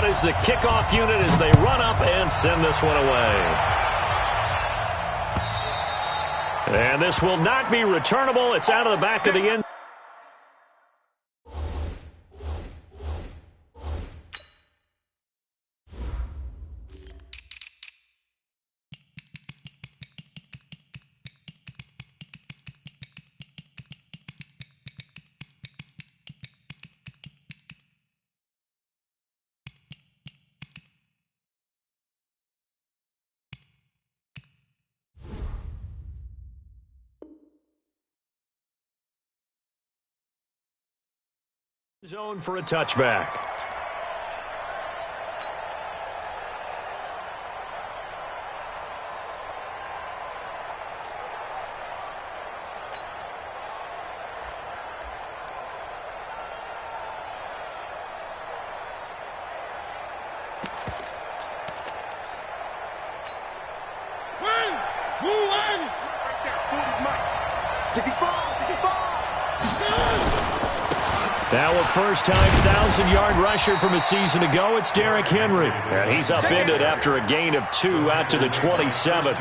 is the kickoff unit as they run up and send this one away. And this will not be returnable. It's out of the back of the end. Zone for a touchback. Now a first-time 1,000-yard rusher from a season ago, it's Derrick Henry. And he's upended after a gain of 2 out to the 27.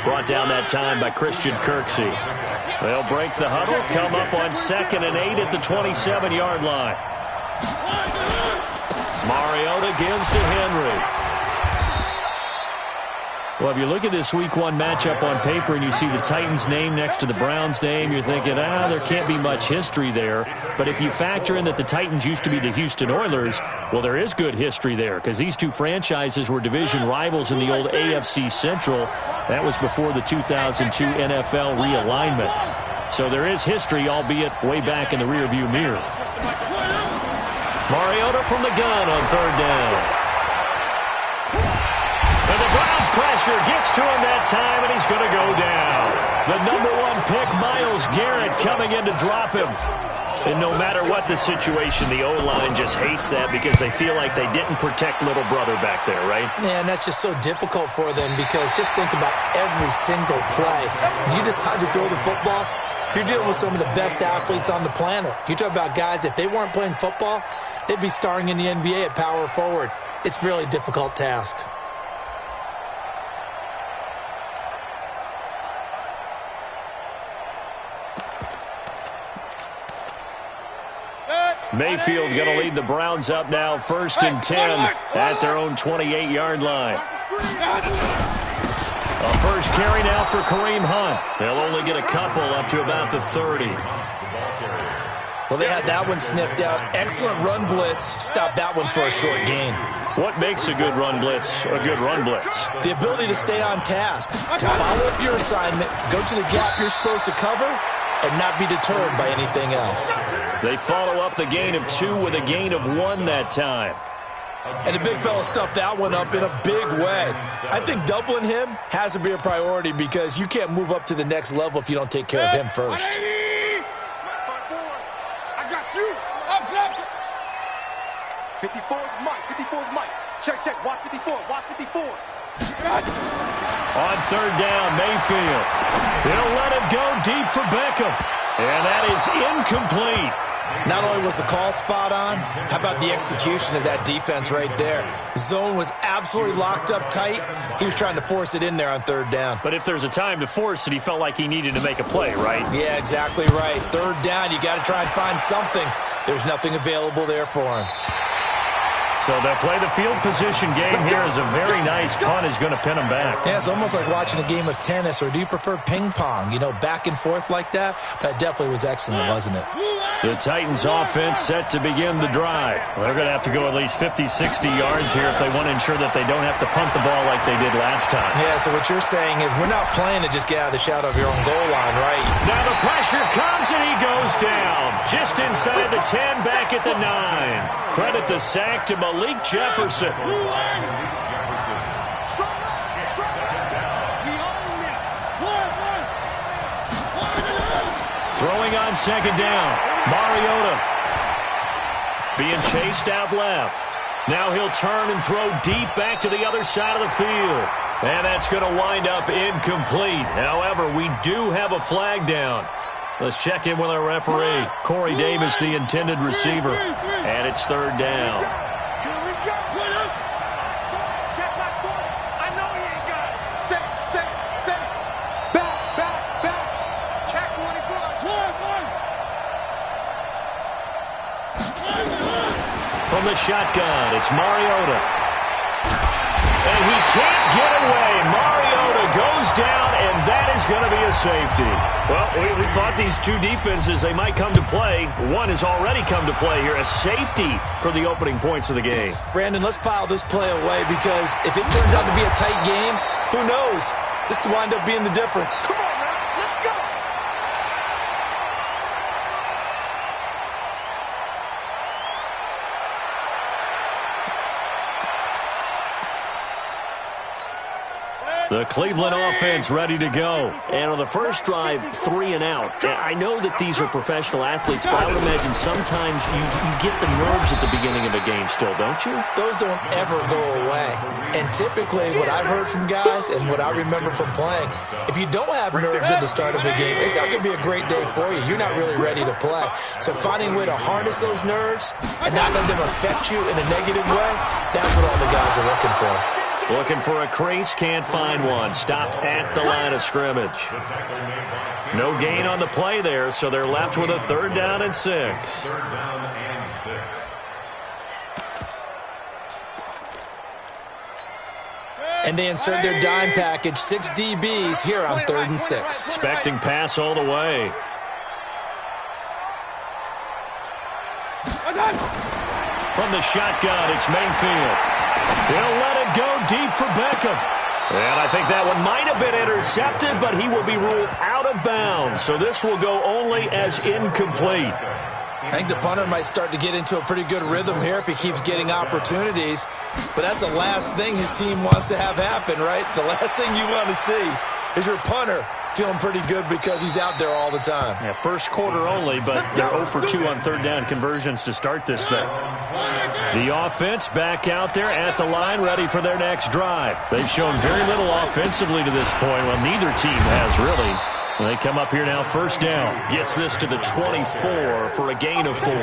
Brought down that time by Christian Kirksey. They'll break the huddle, come up on 2nd and 8 at the 27-yard line. Mariota gives to Henry. Well, if you look at this Week 1 matchup on paper and you see the Titans' name next to the Browns' name, you're thinking, there can't be much history there. But if you factor in that the Titans used to be the Houston Oilers, well, there is good history there because these two franchises were division rivals in the old AFC Central. That was before the 2002 NFL realignment. So there is history, albeit way back in the rearview mirror. Mariota from the gun on 3rd down. And the Browns pressure gets to him that time, and he's going to go down. The #1 pick, Myles Garrett, coming in to drop him. And no matter what the situation, the O-line just hates that because they feel like they didn't protect little brother back there, right? Man, that's just so difficult for them because just think about every single play. When you decide to throw the football, you're dealing with some of the best athletes on the planet. You talk about guys, if they weren't playing football, they'd be starring in the NBA at power forward. It's a really difficult task. Mayfield going to lead the Browns up now, 1st and 10 at their own 28-yard line. A first carry now for Kareem Hunt. They'll only get a couple up to about the 30. Well, they had that one sniffed out. Excellent run blitz. Stop that one for a short gain. What makes a good run blitz a good run blitz? The ability to stay on task, to follow up your assignment, go to the gap you're supposed to cover, and not be deterred by anything else. They follow up the gain of 2 with a gain of 1 that time. And the big fella stuffed that one up in a big way. I think doubling him has to be a priority because you can't move up to the next level if you don't take care of him first. I got you. Up. 54 is Mike. 54 is Mike. Check. Watch 54. Watch 54. On 3rd down, Mayfield. They'll let him go deep for Beckham. And that is incomplete. Not only was the call spot on, how about the execution of that defense right there? Zone was absolutely locked up tight. He was trying to force it in there on 3rd down. But if there's a time to force it, he felt like he needed to make a play, right? Yeah, exactly right. 3rd down, you got to try and find something. There's nothing available there for him. So they'll play the field position game here as a very nice punt is going to pin them back. Yeah, it's almost like watching a game of tennis, or do you prefer ping pong? You know, back and forth like that? That definitely was excellent, wasn't it? The Titans offense set to begin the drive. They're going to have to go at least 50, 60 yards here if they want to ensure that they don't have to punt the ball like they did last time. Yeah, so what you're saying is we're not playing to just get out of the shadow of your own goal line, right? Now the pressure comes and he goes down. Just inside the 10, back at the 9. Credit the sack to Malik Jefferson. Throwing on 2nd down. Mariota being chased out left. Now he'll turn and throw deep back to the other side of the field. And that's going to wind up incomplete. However, we do have a flag down. Let's check in with our referee. Corey Davis, the intended receiver. And it's 3rd down. Here we go. Check my 40. I know he ain't got it. Set. Back. Check 24. From the shotgun, it's Mariota. And he can't get away. Mariota goes down, and that is going to be a safety. Well, we thought these two defenses, they might come to play. One has already come to play here, a safety for the opening points of the game. Brandon, let's file this play away because if it turns out to be a tight game, who knows? This could wind up being the difference. Come on, man. Let's go. The Cleveland offense ready to go. And on the first drive, 3 and out. I know that these are professional athletes, but I would imagine sometimes you get the nerves at the beginning of a game still, don't you? Those don't ever go away. And typically what I've heard from guys and what I remember from playing, if you don't have nerves at the start of a game, it's not going to be a great day for you. You're not really ready to play. So finding a way to harness those nerves and not let them affect you in a negative way, that's what all the guys are looking for. Looking for a crease, can't find one. Stopped at the line of scrimmage. No gain on the play there, so they're left with a 3rd down and 6. And they insert their dime package, 6 DBs here on 3rd and 6. Expecting pass all the way. From the shotgun, it's Mayfield. He'll let it go deep for Beckham. And I think that one might have been intercepted, but he will be ruled out of bounds. So this will go only as incomplete. I think the punter might start to get into a pretty good rhythm here if he keeps getting opportunities. But that's the last thing his team wants to have happen, right? The last thing you want to see is your punter feeling pretty good because he's out there all the time. Yeah, first quarter only, but they're 0 for 2 on 3rd down conversions to start this thing. The offense back out there at the line, ready for their next drive. They've shown very little offensively to this point. Well, neither team has really. They come up here now, 1st down. Gets this to the 24 for a gain of 4.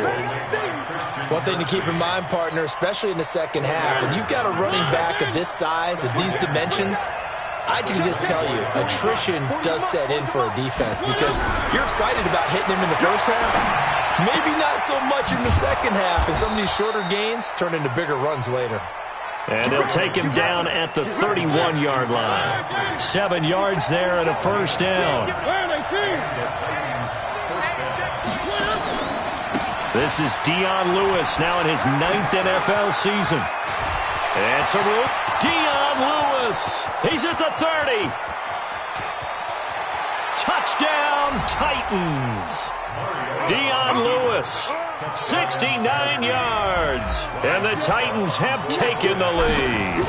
One thing to keep in mind, partner, especially in the second half, when you've got a running back of this size, of these dimensions, I can just tell you, attrition does set in for a defense because you're excited about hitting him in the first half. Maybe not so much in the second half, and some of these shorter gains turn into bigger runs later. And they'll take him down at the 31-yard line. 7 yards there and a 1st down. This is Dion Lewis now in his 9th NFL season. And so Dion Lewis, he's at the 30. Touchdown, Titans. Dion Lewis, 69 yards. And the Titans have taken the lead.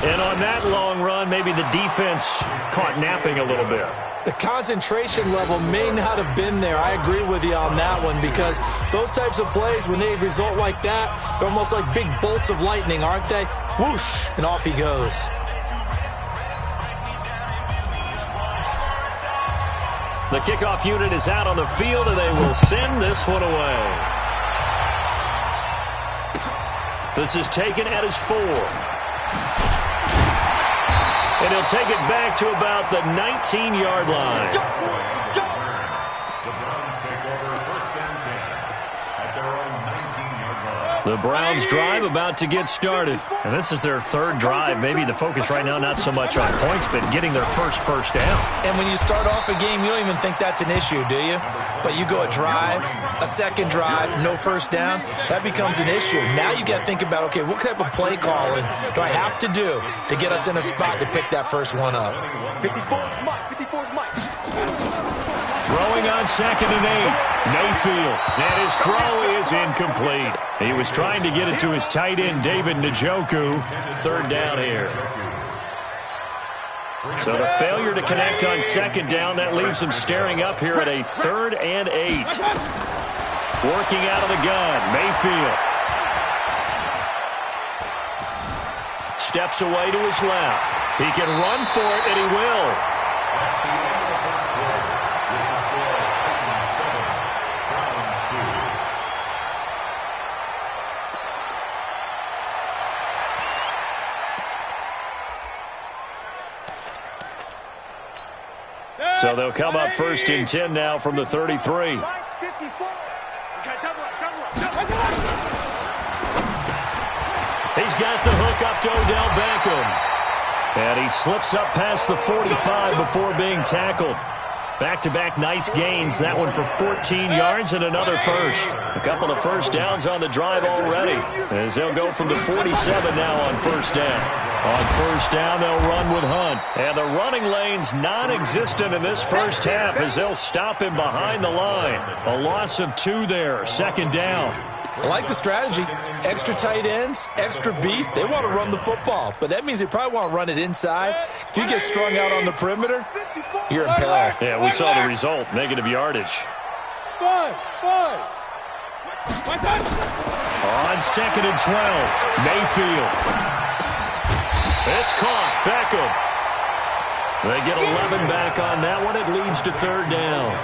And on that long run, maybe the defense caught napping a little bit. The concentration level may not have been there. I agree with you on that one because those types of plays, when they result like that, they're almost like big bolts of lightning, aren't they? Whoosh, and off he goes. The kickoff unit is out on the field, and they will send this one away. This is taken at his 4. And he'll take it back to about the 19-yard line. The Browns drive about to get started. And this is their 3rd drive. Maybe the focus right now not so much on points, but getting their first down. And when you start off a game, you don't even think that's an issue, do you? But you go a drive, a second drive, no 1st down, that becomes an issue. Now you got to think about, okay, what type of play calling do I have to do to get us in a spot to pick that first one up? 54's Mike. 54's Mike. Throwing on 2nd and 8. Mayfield. And his throw is incomplete. He was trying to get it to his tight end, David Njoku. 3rd down here. So the failure to connect on 2nd down, that leaves him staring up here at a 3rd and 8. Working out of the gun, Mayfield. Steps away to his left. He can run for it, and he will. So they'll come up 1st and 10 now from the 33. He's got the hook up to Odell Beckham. And he slips up past the 45 before being tackled. Back-to-back nice gains. That one for 14 yards and another first. A couple of first downs on the drive already, as they'll go from the 47 now on first down. On first down, they'll run with Hunt. And the running lane's non-existent in this first half as they'll stop him behind the line. A loss of 2 there, 2nd down. I like the strategy. Extra tight ends, extra beef. They want to run the football, but that means they probably want to run it inside. If you get strung out on the perimeter, you're in peril. Yeah, we saw the result, negative yardage. On 2nd and 12, Mayfield. It's caught. Beckham. They get 11 back on that one. It leads to 3rd down.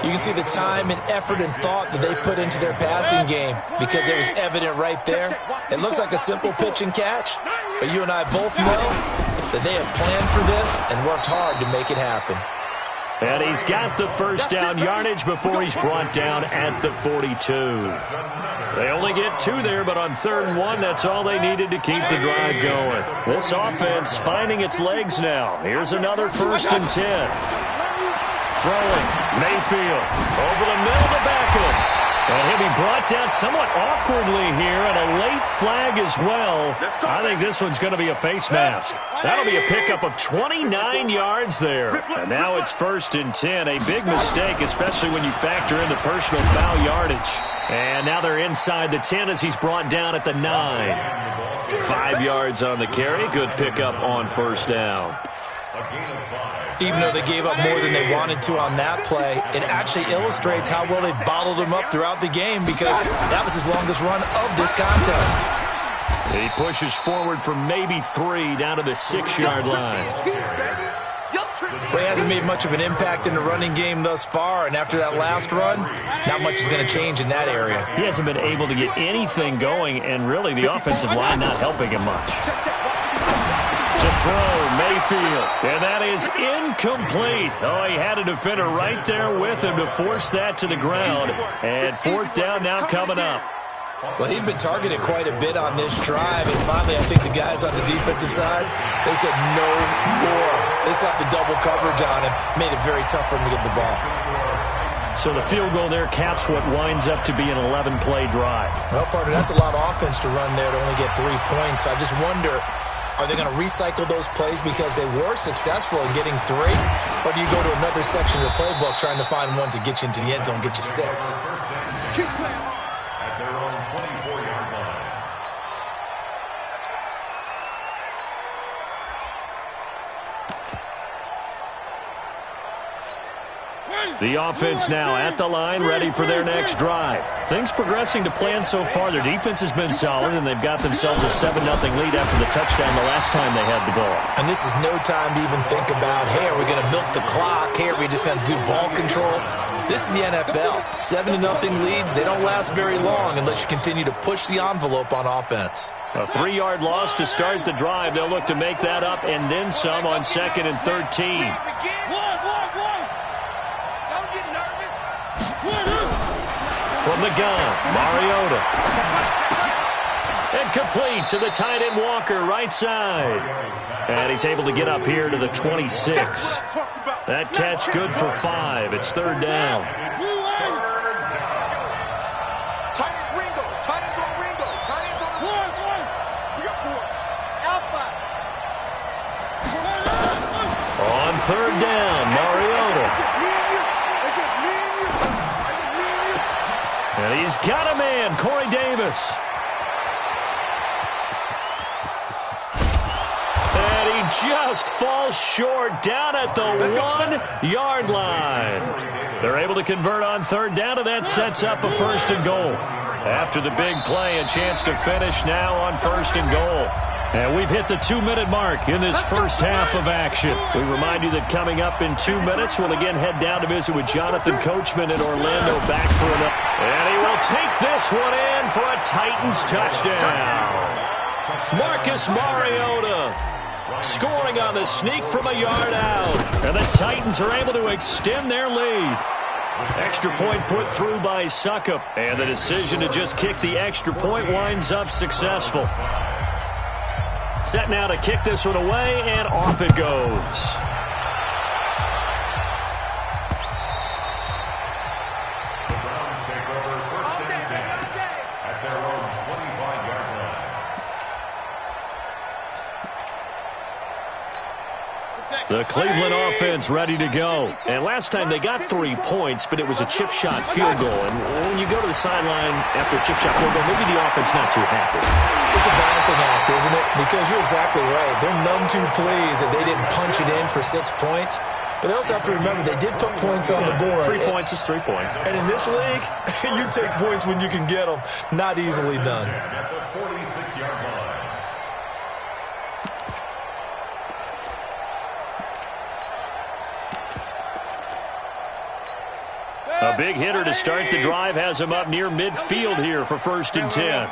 You can see the time and effort and thought that they've put into their passing game because it was evident right there. It looks like a simple pitch and catch, but you and I both know that they have planned for this and worked hard to make it happen. And he's got the first down yardage before he's brought down at the 42. They only get 2 there, but on 3rd and 1, that's all they needed to keep the drive going. This offense finding its legs now. Here's another 1st and 10. Throwing, Mayfield, over the middle to Beckham. And he'll be brought down somewhat awkwardly here, and a late flag as well. I think this one's going to be a face mask. That'll be a pickup of 29 yards there. And now it's 1st and 10. A big mistake, especially when you factor in the personal foul yardage. And now they're inside the 10 as he's brought down at the 9. 5 yards on the carry. Good pickup on 1st down. Even though they gave up more than they wanted to on that play, it actually illustrates how well they bottled him up throughout the game because that was his longest run of this contest. He pushes forward for maybe 3 down to the 6-yard line. Well, he hasn't made much of an impact in the running game thus far, and after that last run, not much is going to change in that area. He hasn't been able to get anything going, and really the offensive line not helping him much. To throw, Mayfield, and that is incomplete. Oh, he had a defender right there with him to force that to the ground. And 4th down now coming up. Well, he'd been targeted quite a bit on this drive, and finally I think the guys on the defensive side, they said no more. They slapped the double coverage on him, made it very tough for him to get the ball. So the field goal there caps what winds up to be an 11-play drive. Well, partner, that's a lot of offense to run there to only get 3 points. So I just wonder, are they going to recycle those plays because they were successful in getting 3? Or do you go to another section of the playbook trying to find ones that get you into the end zone and get you 6? The offense now at the line, ready for their next drive. Things progressing to plan so far. Their defense has been solid, and they've got themselves a 7-0 lead after the touchdown the last time they had the ball. And this is no time to even think about, hey, are we going to milk the clock? Hey, are we just going to do ball control? This is the NFL. 7-0 leads, they don't last very long unless you continue to push the envelope on offense. A 3-yard loss to start the drive. They'll look to make that up and then some on 2nd and 13. From the gun, Mariota. And complete to the tight end Walker, right side. And he's able to get up here to the 26. That catch good for 5. It's 3rd down. On 3rd down, Mariota. And he's got a man, Corey Davis. And he just falls short down at the 1-yard line. They're able to convert on 3rd down, and that sets up a 1st and goal. After the big play, a chance to finish now on 1st and goal. And we've hit the 2-minute mark in this first half of action. We remind you that coming up in 2 minutes, we'll again head down to visit with Jonathan Coachman in Orlando, back for another. And he will take this one in for a Titans touchdown. Marcus Mariota Scoring on the sneak from a yard out. And the Titans are able to extend their lead. Extra point put through by Suckup. And the decision to just kick the extra point winds up successful. Set now to kick this one away, and off it goes. The Cleveland offense ready to go. And last time they got 3 points, but it was a chip shot field goal. And when you go to the sideline after a chip shot field goal, maybe the offense not too happy. It's a balancing act, isn't it? Because you're exactly right. They're none too pleased that they didn't punch it in for 6 points. But they also have to remember they did put points on the board. 3 points is 3 points. And in this league, you take points when you can get them. Not easily done. A big hitter to start the drive has him up near midfield here for 1st and 10.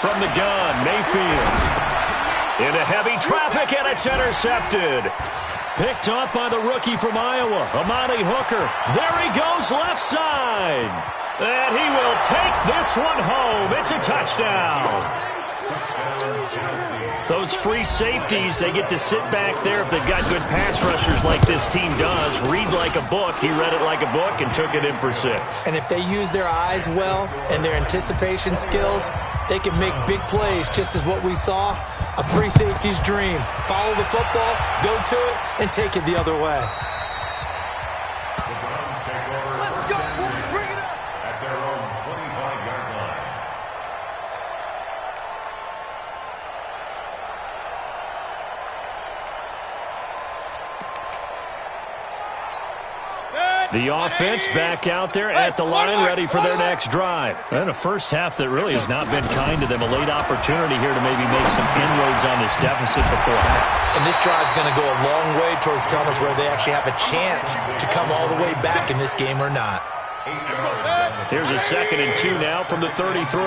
From the gun, Mayfield. Into heavy traffic, and it's intercepted. Picked off by the rookie from Iowa, Amani Hooker. There he goes, left side. And he will take this one home. It's a touchdown. Those free safeties, they get to sit back there if they've got good pass rushers like this team does. Read like a book. He read it like a book and took it in for 6. And if they use their eyes well and their anticipation skills, they can make big plays, just as what we saw. A free safety's dream. Follow the football, go to it, and take it the other way. Let's go, boys, bring it up. At their own 25-yard line. The offense back out there at the line, ready for their next drive. And a first half that really has not been kind to them. A late opportunity here to maybe make some inroads on this deficit before half. And this drive's going to go a long way towards telling us where they actually have a chance to come all the way back in this game or not. Here's a 2nd and 2 now from the 33.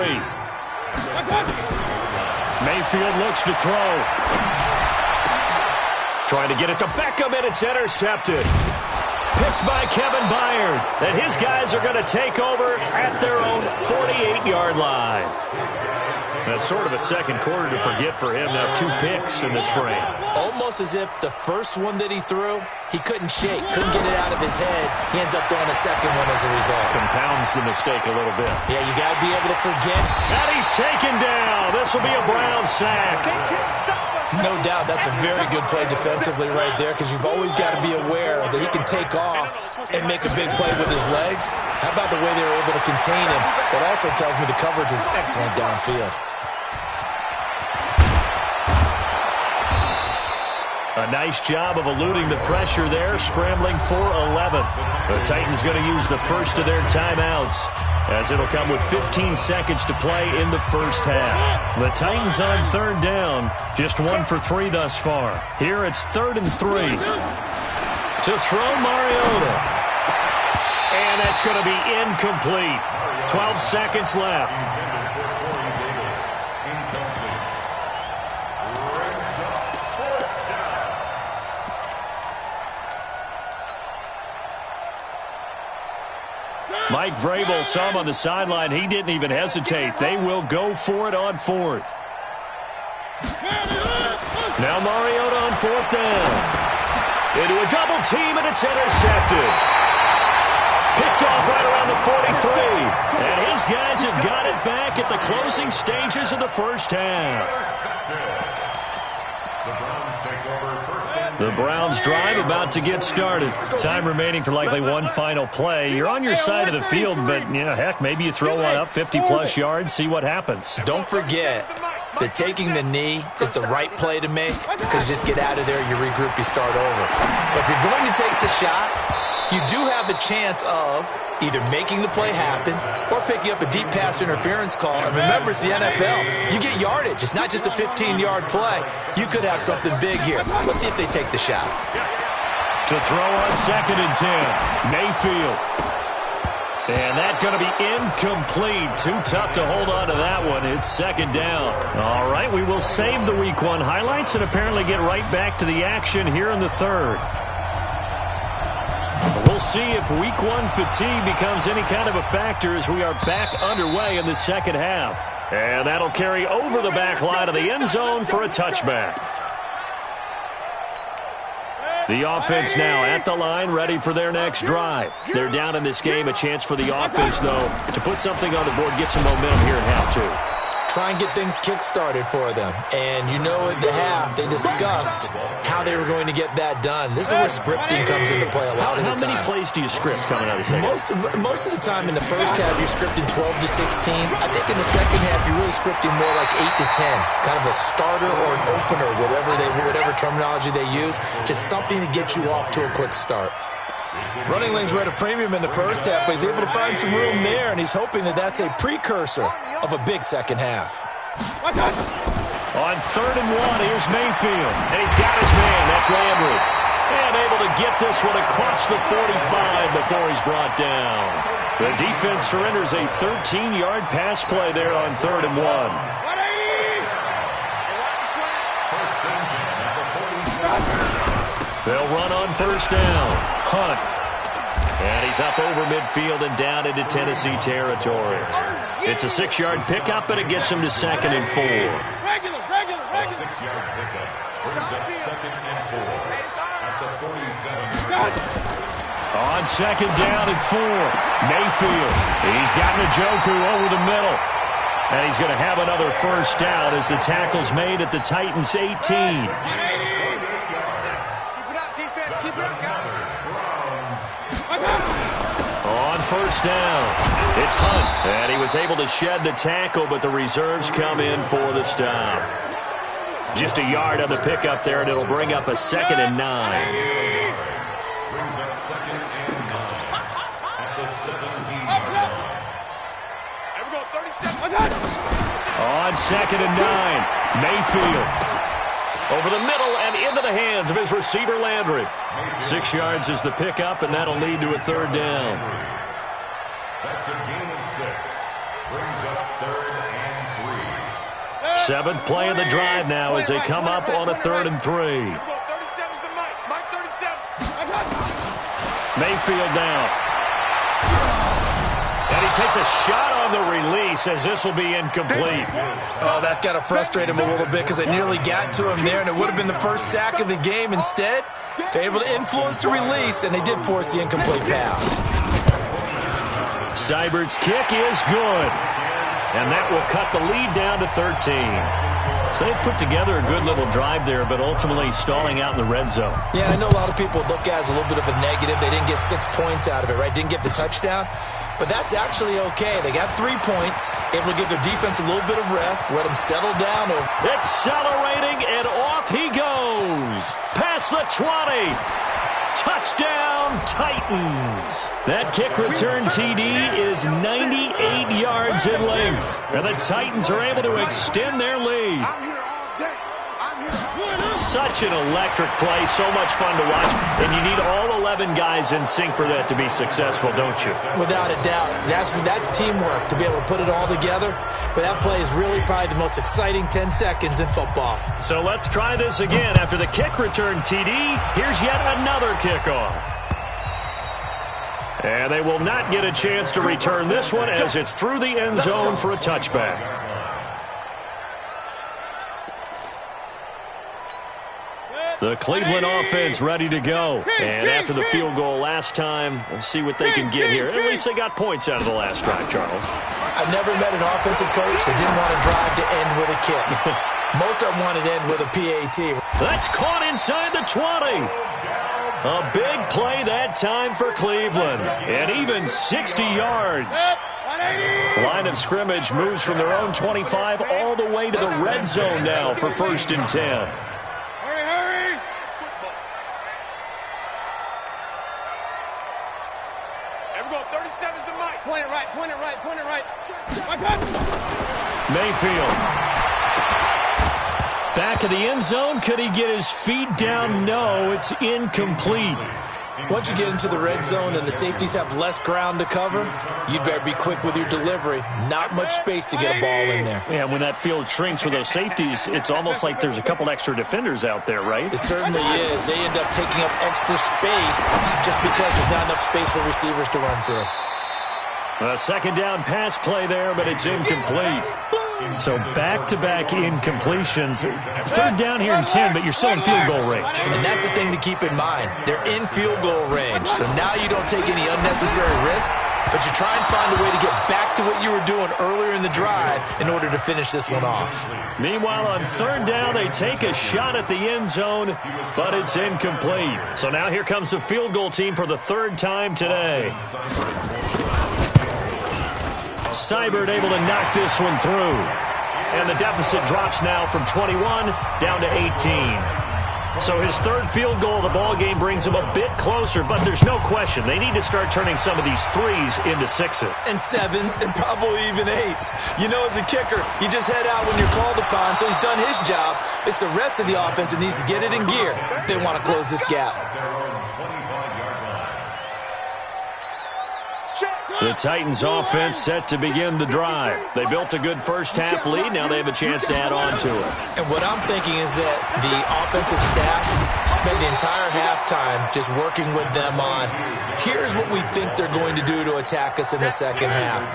Mayfield looks to throw. Trying to get it to Beckham, and it's intercepted. Picked by Kevin Byard. And his guys are going to take over at their own 48-yard line. That's sort of a second quarter to forget for him. Now 2 picks in this frame. Almost as if the first one that he threw, he couldn't shake, couldn't get it out of his head. He ends up throwing a second one as a result. Compounds the mistake a little bit. Yeah, you got to be able to forget. And he's taken down. This will be a Brown sack. No doubt that's a very good play defensively right there, because you've always got to be aware that he can take off and make a big play with his legs. How about the way they were able to contain him? That also tells me the coverage was excellent downfield. A nice job of eluding the pressure there, scrambling for 11. The Titans going to use the first of their timeouts, as it'll come with 15 seconds to play in the first half. The Titans on 3rd down, just 1 for 3 thus far. Here it's 3rd and 3. To throw Mariota. And that's going to be incomplete. 12 seconds left. Mike Vrabel saw him on the sideline. He didn't even hesitate. They will go for it on 4th. Now Mariota on 4th down. Into a double team, and it's intercepted. Picked off right around the 43. And his guys have got it back at the closing stages of the first half. The Browns drive about to get started. Time remaining for likely one final play. You're on your side of the field, but, heck, maybe you throw one up 50-plus yards, see what happens. Don't forget that taking the knee is the right play to make, because you just get out of there, you regroup, you start over. But if you're going to take the shot, you do have a chance of either making the play happen or picking up a deep pass interference call. And remember, it's the NFL. You get yardage. It's not just a 15-yard play. You could have something big here. Let's see if they take the shot. To throw on 2nd and 10, Mayfield. And that's going to be incomplete. Too tough to hold on to that one. It's second down. All right, we will save the Week 1 highlights and apparently get right back to the action here in the third. We'll see if Week 1 fatigue becomes any kind of a factor as we are back underway in the second half. And that'll carry over the back line of the end zone for a touchback. The offense now at the line, ready for their next drive. They're down in this game. A chance for the offense, though, to put something on the board, get some momentum here at half 2. Try and get things kick-started for them. And you know at the half, they discussed how they were going to get that done. This is where scripting comes into play a lot of the time. How many plays do you script coming out of the second? Most of the time in the first half, you're scripting 12 to 16. I think in the second half, you're really scripting more like 8 to 10. Kind of a starter or an opener, whatever terminology they use. Just something to get you off to a quick start. Running lanes were at a premium in the first half, but he's able to find some room there, and he's hoping that that's a precursor of a big second half. On 3rd and 1, here's Mayfield, and he's got his man. That's Landry. And able to get this one across the 45 before he's brought down. The defense surrenders a 13-yard pass play there on 3rd and 1. They'll run on first down. Hunt. And he's up over midfield and down into Tennessee territory. It's a 6-yard pickup, and it gets him to 2nd and 4. Regular. A 6-yard pickup brings up 2nd and 4 at the 47-yard line. On 2nd down and 4, Mayfield. He's got Njoku over the middle. And he's going to have another first down as the tackle's made at the Titans' 18. On first down, it's Hunt. And he was able to shed the tackle, but the reserves come in for the stop. Just a yard on the pickup there, and it'll bring up a 2nd and 9. Brings up 2nd and 9 at the 17-yard line. On 2nd and 9, Mayfield. Over the middle and into the hands of his receiver, Landry. 6 yards is the pickup, and that'll lead to a 3rd down. That's a gain of 6. Brings up 3rd and 3. 7th play of the drive now as they come up on a 3rd and 3. Mayfield down. And he takes a shot on the release as this will be incomplete. Oh, that's got to frustrate him a little bit because they nearly got to him there, and it would have been the first sack of the game. Instead, they're able to influence the release, and they did force the incomplete pass. Seibert's kick is good. And that will cut the lead down to 13. So they put together a good little drive there, but ultimately stalling out in the red zone. Yeah, I know a lot of people look at it as a little bit of a negative. They didn't get 6 points out of it, right? Didn't get the touchdown. But that's actually okay. They got 3 points, able to give their defense a little bit of rest, let them settle down. Accelerating, and off he goes. Past the 20. Touchdown, Titans. That kick return TD is 98 yards in length. And the Titans are able to extend their lead. Such an electric play, so much fun to watch. And you need all 11 guys in sync for that to be successful, don't you? Without a doubt. That's teamwork to be able to put it all together. But that play is really probably the most exciting 10 seconds in football. So let's try this again. After the kick return TD, here's yet another kickoff. And they will not get a chance to return this one as it's through the end zone for a touchback. The Cleveland offense ready to go. And after the field goal last time, we'll see what they can get here. At least they got points out of the last drive, Charles. I've never met an offensive coach that didn't want to drive to end with a kick. Most of them wanted to end with a PAT. That's caught inside the 20. A big play that time for Cleveland. And even 60 yards. Line of scrimmage moves from their own 25 all the way to the red zone now for 1st and 10. Point it right. Mayfield. Back of the end zone. Could he get his feet down? No, it's incomplete. Once you get into the red zone and the safeties have less ground to cover, you'd better be quick with your delivery. Not much space to get a ball in there. Yeah, when that field shrinks for those safeties, it's almost like there's a couple extra defenders out there, right? It certainly is. They end up taking up extra space just because there's not enough space for receivers to run through. A second down pass play there, but it's incomplete. So back-to-back incompletions. Third down here in 10, but you're still in field goal range. And that's the thing to keep in mind. They're in field goal range. So now you don't take any unnecessary risks, but you try and find a way to get back to what you were doing earlier in the drive in order to finish this one off. Meanwhile, on third down, they take a shot at the end zone, but it's incomplete. So now here comes the field goal team for the third time today. Seibert able to knock this one through. And the deficit drops now from 21 down to 18. So his third field goal of the ball game brings him a bit closer, but there's no question they need to start turning some of these threes into sixes. And sevens and probably even eights. You know, as a kicker, you just head out when you're called upon, so he's done his job. It's the rest of the offense that needs to get it in gear if they want to close this gap. The Titans offense set to begin the drive. They built a good first-half lead. Now they have a chance to add on to it. And what I'm thinking is that the offensive staff spent the entire halftime just working with them on, here's what we think they're going to do to attack us in the second half.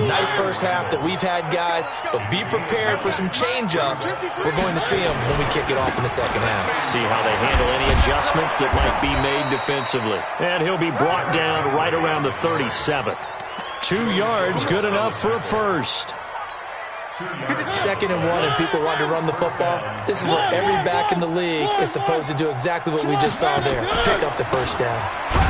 Nice first half that we've had, guys, but be prepared for some change-ups. We're going to see them when we kick it off in the second half. See how they handle any adjustments that might be made defensively. And he'll be brought down right around the 37. 2 yards, good enough for a first. Second and 1, and people want to run the football. This is where every back in the league is supposed to do exactly what we just saw there. Pick up the first down.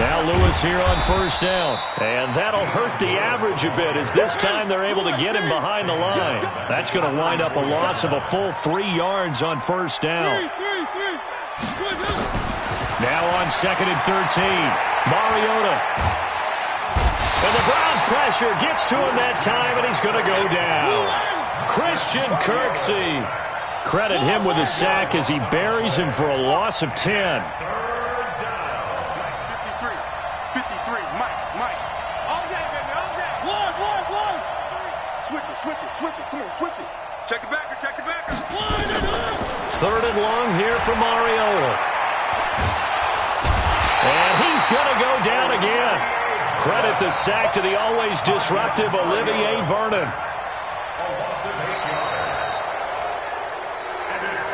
Now Lewis here on first down. And that'll hurt the average a bit as this time they're able to get him behind the line. That's going to wind up a loss of a full 3 yards on first down. Now on second and 13, Mariota. And the Browns pressure gets to him that time, and he's going to go down. Christian Kirksey. Credit him with a sack as he buries him for a loss of 10. 53, Mike. All day, baby, all day. One. Switch it. Come on, switch it. Check the backer. Third and long here for Mariota. And he's going to go down again. Credit the sack to the always disruptive Olivier Vernon.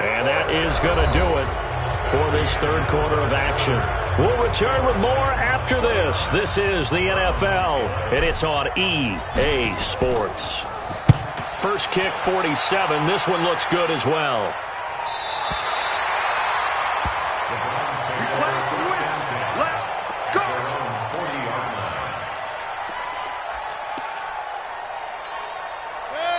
And that is going to do it for this third quarter of action. We'll return with more after this. This is the NFL, and it's on EA Sports. First kick, 47. This one looks good as well.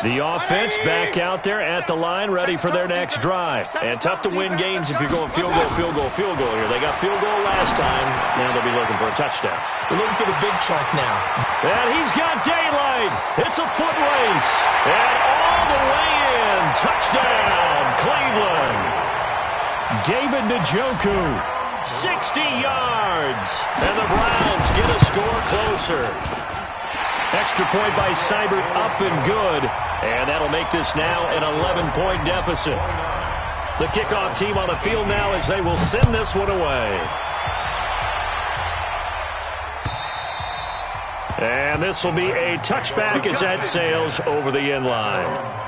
The offense back out there at the line, ready for their next drive. And tough to win games if you're going field goal here. They got field goal last time. Now they'll be looking for a touchdown. They're looking for the big chunk now. And he's got daylight. It's a foot race. And all the way in. Touchdown, Cleveland. David Njoku, 60 yards. And the Browns get a score closer. Extra point by Seibert, up and good. And that'll make this now an 11-point deficit. The kickoff team on the field now as they will send this one away. And this will be a touchback as that sails over the end line.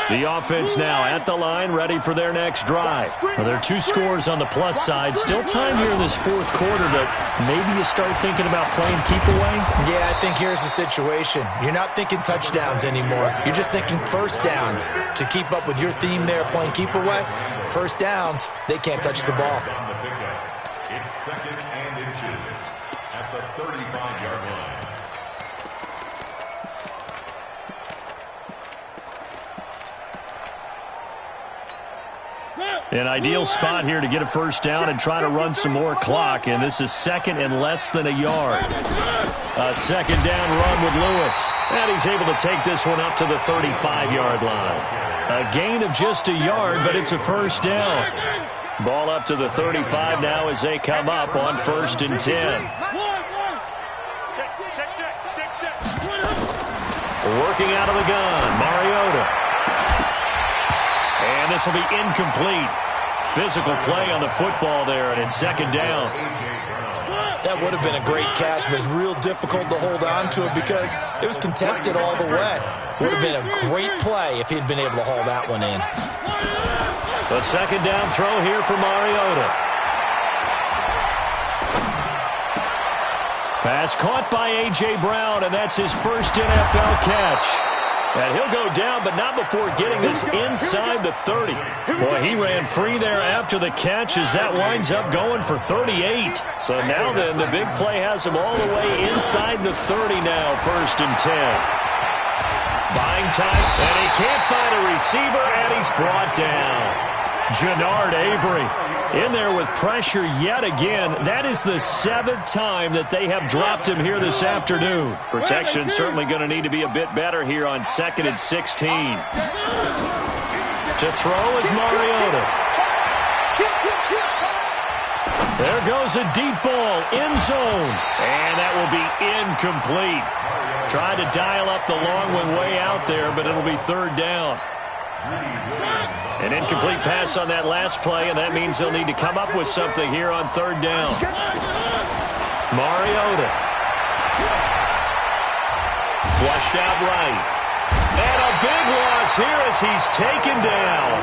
The offense now at the line, ready for their next drive. Well, there are 2 scores on the plus side. Still time here in this fourth quarter that maybe you start thinking about playing keep away. Yeah, I think here's the situation. You're not thinking touchdowns anymore. You're just thinking first downs. To keep up with your theme there, playing keep away, first downs, they can't touch the ball. It's second and inches at the 35-yard line. An ideal spot here to get a first down and try to run some more clock, and this is second and less than a yard. A second down run with Lewis, and he's able to take this one up to the 35-yard line. A gain of just a yard, but it's a first down. Ball up to the 35 now as they come up on 1st and 10. Working out of the gun, Mariota. And this will be incomplete. Physical play on the football there, and it's 2nd down. That would have been a great catch, but it's real difficult to hold on to it because it was contested all the way. Would have been a great play if he'd been able to haul that one in. The 2nd down throw here for Mariota. Pass caught by A.J. Brown, and that's his first NFL catch. And he'll go down, but not before getting this inside the 30. Boy, he ran free there after the catch as that winds up going for 38. So now then, the big play has him all the way inside the 30 now, 1st and 10. Buying time, and he can't find a receiver, and he's brought down. Jannard Avery in there with pressure yet again. That is the 7th time that they have dropped him here this afternoon. Protection certainly going to need to be a bit better here on 2nd and 16. To throw is Mariota. There goes a deep ball, end zone, and that will be incomplete. Tried to dial up the long one way out there, but it'll be 3rd down. An incomplete pass on that last play, and that means they'll need to come up with something here on 3rd down. Mariota. Flushed out right. And a big loss here as he's taken down.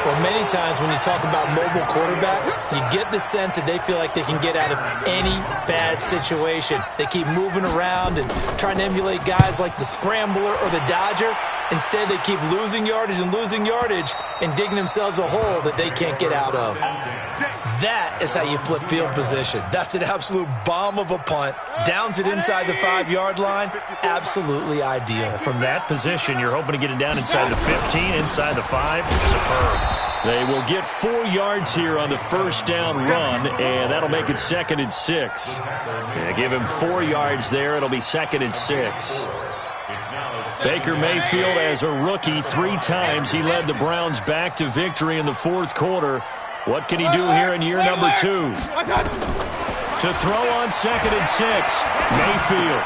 Well, many times when you talk about mobile quarterbacks, you get the sense that they feel like they can get out of any bad situation. They keep moving around and trying to emulate guys like the Scrambler or the Dodger. Instead, they keep losing yardage and digging themselves a hole that they can't get out of. That is how you flip field position. That's an absolute bomb of a punt. Downs it inside the 5-yard line. Absolutely ideal. From that position, you're hoping to get it down inside the 15, inside the 5. Superb. They will get 4 yards here on the 1st down run, and that'll make it 2nd and 6. Yeah, give him 4 yards there. It'll be 2nd and 6. Baker Mayfield, as a rookie, 3 times he led the Browns back to victory in the 4th quarter. What can he do here in year number 2? To throw on 2nd and 6, Mayfield.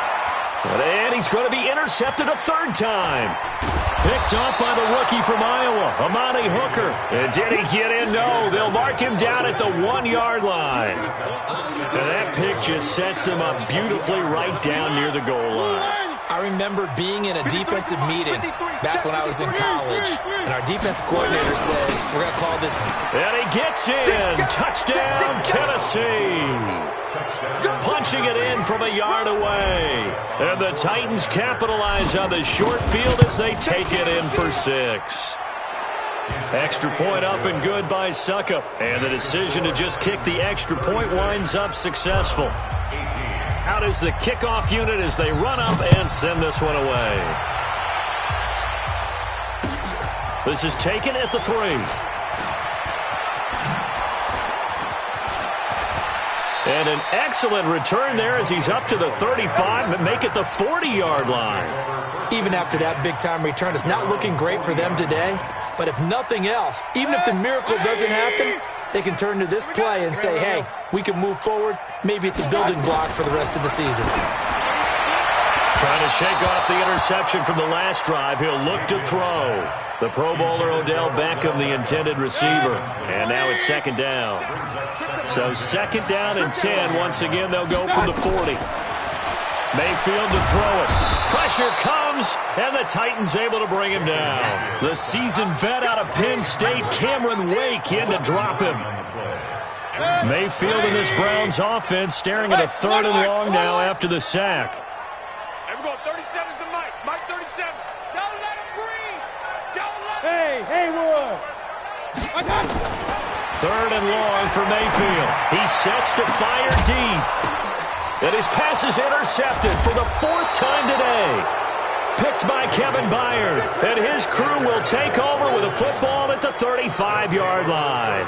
And he's going to be intercepted a 3rd time. Picked off by the rookie from Iowa, Amani Hooker. And did he get in? No, they'll mark him down at the 1-yard line. And that pick just sets him up beautifully right down near the goal line. I remember being in a defensive meeting back when I was in college, and our defensive coordinator says, we're going to call this. And he gets in. Touchdown, Tennessee. Punching it in from a yard away. And the Titans capitalize on the short field as they take it in for 6. Extra point up and good by Suckup. And the decision to just kick the extra point winds up successful. Out is the kickoff unit as they run up and send this one away. This is taken at the 3. And an excellent return there as he's up to the 35 and make it the 40-yard line. Even after that big-time return, it's not looking great for them today. But if nothing else, even if the miracle doesn't happen, they can turn to this play and say, hey, we can move forward. Maybe it's a building block for the rest of the season. Trying to shake off the interception from the last drive. He'll look to throw. The Pro Bowler Odell Beckham, the intended receiver. And now it's 2nd down. So 2nd down and 10. Once again, they'll go from the 40. Mayfield to throw it. Pressure comes, and the Titans able to bring him down. The seasoned vet out of Penn State, Cameron Wake, in to drop him. Mayfield in this Browns offense staring at a 3rd and long now after the sack. There we go. 37's the Mike. Mike 37. Don't let him breathe. Don't let him. Hey, Haywood. I got it. 3rd and long for Mayfield. He sets to fire deep. And his pass is intercepted for the 4th time today. Picked by Kevin Byard. And his crew will take over with a football at the 35-yard line.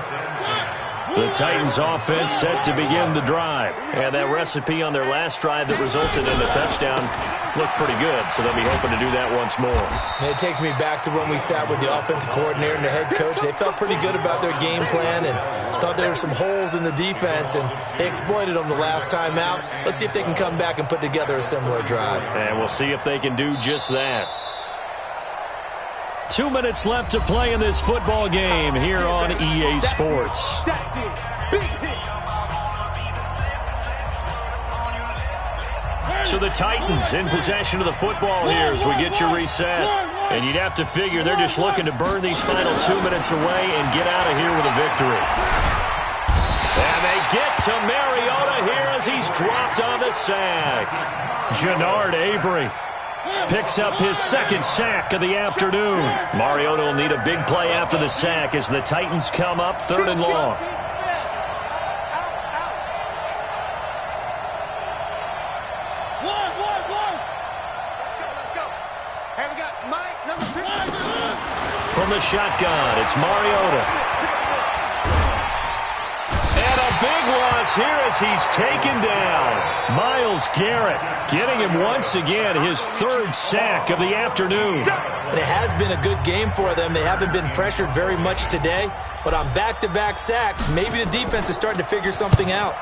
The Titans offense set to begin the drive. And that recipe on their last drive that resulted in a touchdown looked pretty good, so they'll be hoping to do that once more. And it takes me back to when we sat with the offensive coordinator and the head coach. They felt pretty good about their game plan and thought there were some holes in the defense, and they exploited them the last time out. Let's see if they can come back and put together a similar drive. And we'll see if they can do just that. 2 minutes left to play in this football game here on EA Sports. So the Titans in possession of the football here as we get you reset. And you'd have to figure they're just looking to burn these final 2 minutes away and get out of here with a victory. And they get to Mariota here as he's dropped on the sack. Jannard Avery picks up his second sack of the afternoon. Mariota will need a big play after the sack as the Titans come up 3rd and long. From the shotgun, it's Mariota. And a big loss here as he's taken down. Myles Garrett getting him once again his 3rd sack of the afternoon. And it has been a good game for them. They haven't been pressured very much today, but on back-to-back sacks, maybe the defense is starting to figure something out.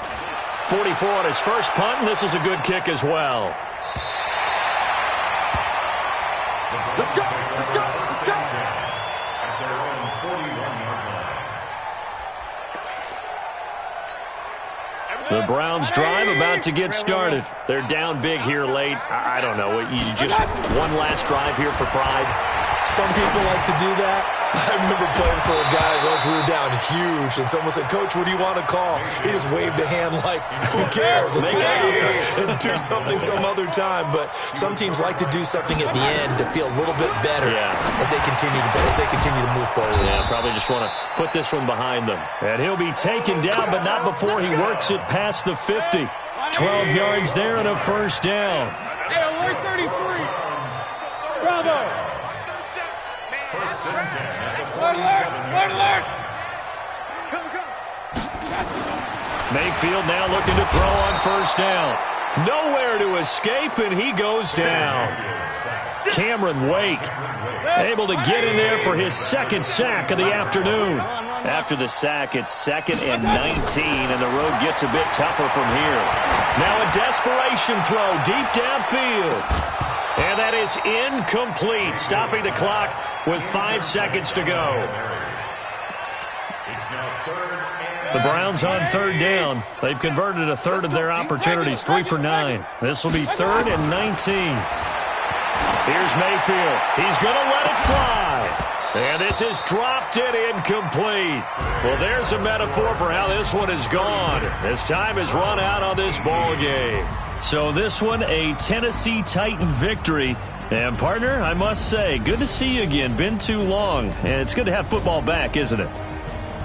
44 on his first punt, and this is a good kick as well. Let's go! Let's go! Let's go! The Browns drive about to get started. They're down big here late. I don't know. You just one last drive here for pride. Some people like to do that. I remember playing for a guy once. We were down huge, and someone said, "Coach, what do you want to call?" He just waved a hand like, "Who cares? Let's get out of here and do something some other time." But some teams like to do something at the end to feel a little bit better as they continue to move forward. Yeah, probably just want to put this one behind them. And he'll be taken down, but not before he works it past the 50. 12 yards there and a first down. Hey, alert 33. Bravo. Alert. Mayfield now looking to throw on first down. Nowhere to escape, and he goes down. Cameron Wake able to get in there for his second sack of the afternoon. After the sack, it's 2nd and 19, and the road gets a bit tougher from here. Now a desperation throw deep downfield. And that is incomplete, stopping the clock with 5 seconds to go. The Browns on 3rd down. They've converted a third of their opportunities, 3 for 9. This will be 3rd and 19. Here's Mayfield. He's going to let it fly. And this is dropped and incomplete. Well, there's a metaphor for how this one is gone. As time has run out on this ball game. So this one, a Tennessee Titan victory. And, partner, I must say, good to see you again. Been too long. And it's good to have football back, isn't it?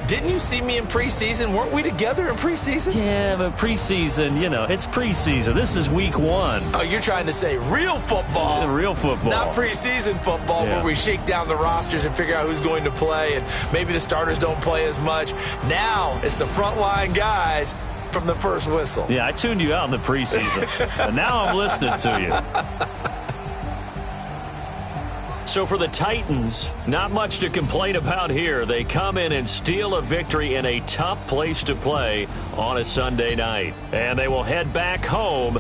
Didn't you see me in preseason? Weren't we together in preseason? Yeah, but preseason, it's preseason. This is week 1. Oh, you're trying to say real football. Real football. Not preseason football where we shake down the rosters and figure out who's going to play, and maybe the starters don't play as much. Now it's the frontline guys from the first whistle. Yeah, I tuned you out in the preseason, and now I'm listening to you. So for the Titans, not much to complain about here. They come in and steal a victory in a tough place to play on a Sunday night. And they will head back home